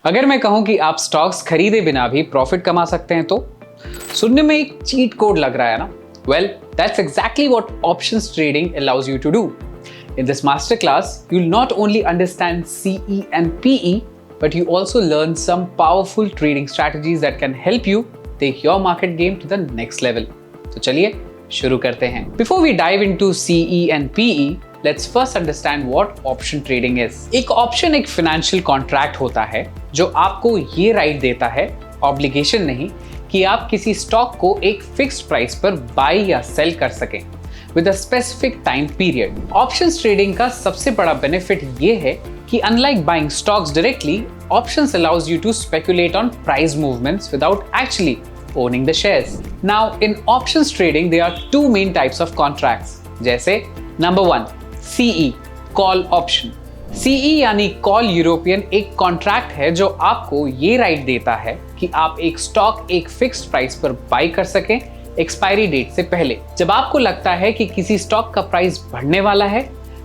अगर मैं कहूं कि आप स्टॉक्स खरीदे बिना भी प्रॉफिट कमा सकते हैं तो सुनने में एक चीट कोड लग रहा है ना? Well, that's exactly what options trading allows you to do. In this masterclass, you'll not only understand CE and PE, but you also learn some powerful trading strategies that can help you take your market game to the next level. तो चलिए शुरू करते हैं. Before we dive into CE and PE, let's first understand what option trading is. एक option एक financial contract होता है जो आपको ये right देता है, obligation नहीं, कि आप किसी स्टॉक को एक फिक्स्ड प्राइस पर बाय या सेल कर सकें with a specific time period. Options trading का सबसे बड़ा बेनिफिट ये है कि unlike buying stocks directly, options allows you to speculate on price movements without actually owning the shares. Now in options trading there are two main types of contracts. जैसे number 1 CE call option. CE यानी call European एक contract है जो आपको ये right देता है कि आप एक स्टॉक एक फिक्स्ड प्राइस पर बाय कर सकें एक्सपायरी डेट से पहले. जब आपको लगता है कि किसी स्टॉक का प्राइस बढ़ने वाला है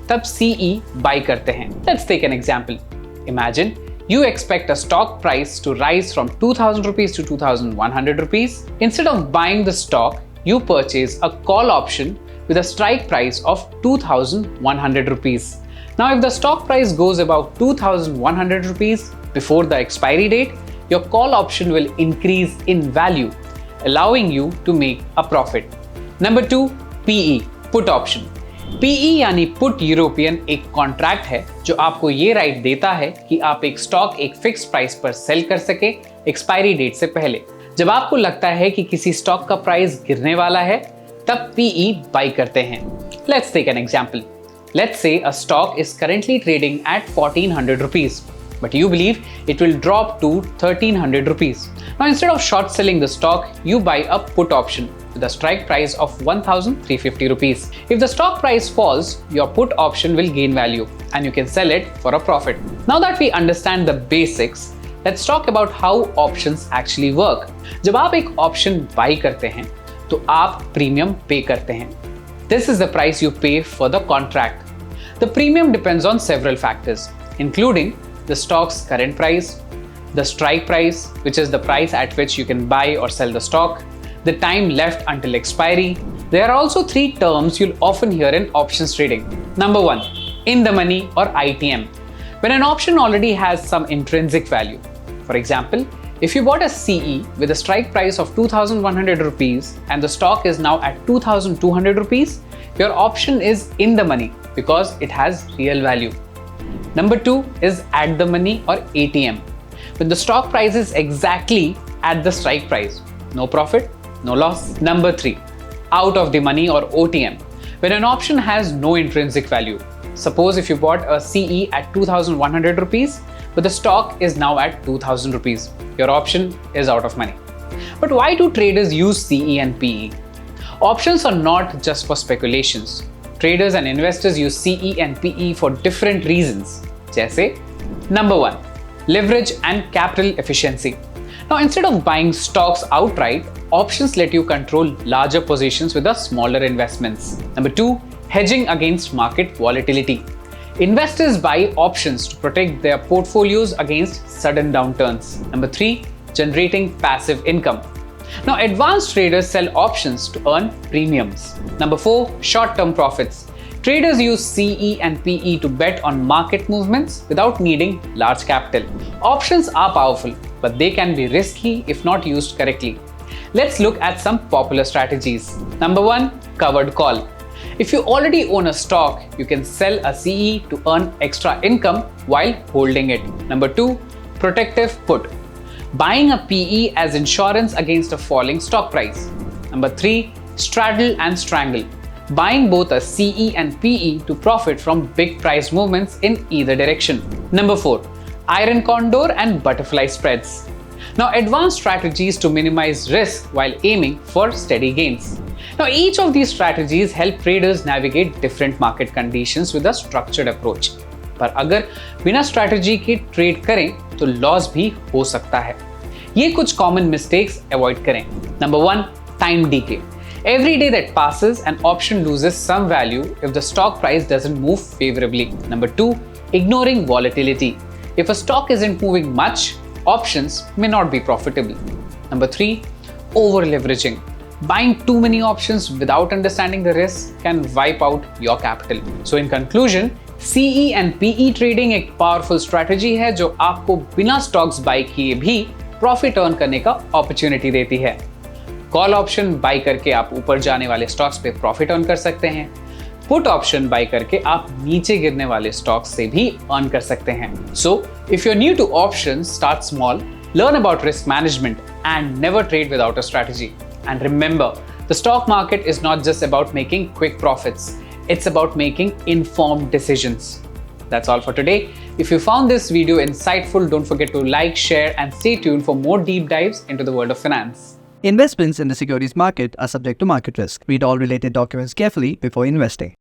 तब CE बाय करते हैं. Let's take an example. Imagine you expect a stock price to rise from 2000 rupees to 2100 rupees. Instead of buying the stock, you purchase a call option with a strike price of 2100 rupees. Now if the stock price goes above 2100 rupees before the expiry date, your call option will increase in value, allowing you to make a profit. Number 2, PE, put option. PE यानी put European एक contract है जो आपको ये right देता है कि आप एक स्टॉक एक फिक्स्ड प्राइस पर सेल कर सके एक्सपायरी डेट से पहले. जब आपको लगता है कि किसी स्टॉक का प्राइस गिरने वाला है तब PE बाय करते हैं. Let's take an example. Let's say a stock is currently trading at 1400 rupees, but you believe it will drop to 1300 rupees. Now instead of short selling the stock, you buy a put option with a strike price of 1350 rupees. If the stock price falls, your put option will gain value and you can sell it for a profit. Now that we understand the basics, let's talk about how options actually work. जब आप एक option buy करते हैं तो आप premium pay करते हैं. This is the price you pay for the contract. The premium depends on several factors, including the stock's current price, the strike price, which is the price at which you can buy or sell the stock, the time left until expiry. There are also three terms you'll often hear in options trading. Number 1, in the money or ITM. When an option already has some intrinsic value. For example, if you bought a CE with a strike price of 2100 rupees and the stock is now at 2200 rupees, your option is in the money because it has real value. Number 2 is at the money or ATM. When the stock price is exactly at the strike price, no profit, no loss. Number 3, out of the money or OTM. When an option has no intrinsic value. Suppose if you bought a CE at 2100 rupees, but the stock is now at 2000 rupees. Your option is out of money. But why do traders use CE and PE? Options are not just for speculations. Traders and investors use CE and PE for different reasons. जैसे Number 1, leverage and capital efficiency. Now instead of buying stocks outright, options let you control larger positions with the smaller investments. Number 2, hedging against market volatility. Investors buy options to protect their portfolios against sudden downturns. Number 3, generating passive income. Now, advanced traders sell options to earn premiums. Number 4, short-term profits. Traders use CE and PE to bet on market movements without needing large capital. Options are powerful, but they can be risky if not used correctly. Let's look at some popular strategies. Number 1, covered call. If you already own a stock, you can sell a CE to earn extra income while holding it. Number 2, protective put. Buying a PE as insurance against a falling stock price. Number 3, straddle and strangle. Buying both a CE and PE to profit from big price movements in either direction. Number 4, iron condor and butterfly spreads. Now, advanced strategies to minimize risk while aiming for steady gains. Now, each of these strategies help traders navigate different market conditions with a structured approach. पर अगर बिना strategy के trade करें तो loss भी हो सकता है. ये कुछ कॉमन मिस्टेक्स अवॉइड करें. Number 1, time DK. Every day that passes, an option loses some value if the stock price doesn't move favorably. Number 2, ignoring volatility. If a stock isn't moving much, options may not be profitable. Number 3, over leveraging. Buying too many options without understanding the risk can wipe out your capital. So in conclusion, CE and PE trading एक powerful strategy है जो आपको बिना stocks buy किए भी profit earn करने का opportunity देती है. Call option buy करके आप ऊपर जाने वाले stocks पे profit earn कर सकते हैं. Put option buy करके आप नीचे गिरने वाले stocks से भी earn कर सकते हैं. So if you're new to options, start small, learn about risk management and never trade without a strategy. And remember, the stock market is not just about making quick profits. It's about making informed decisions. That's all for today. If you found this video insightful, don't forget to like, share, and stay tuned for more deep dives into the world of finance. Investments in the securities market are subject to market risk. Read all related documents carefully before investing.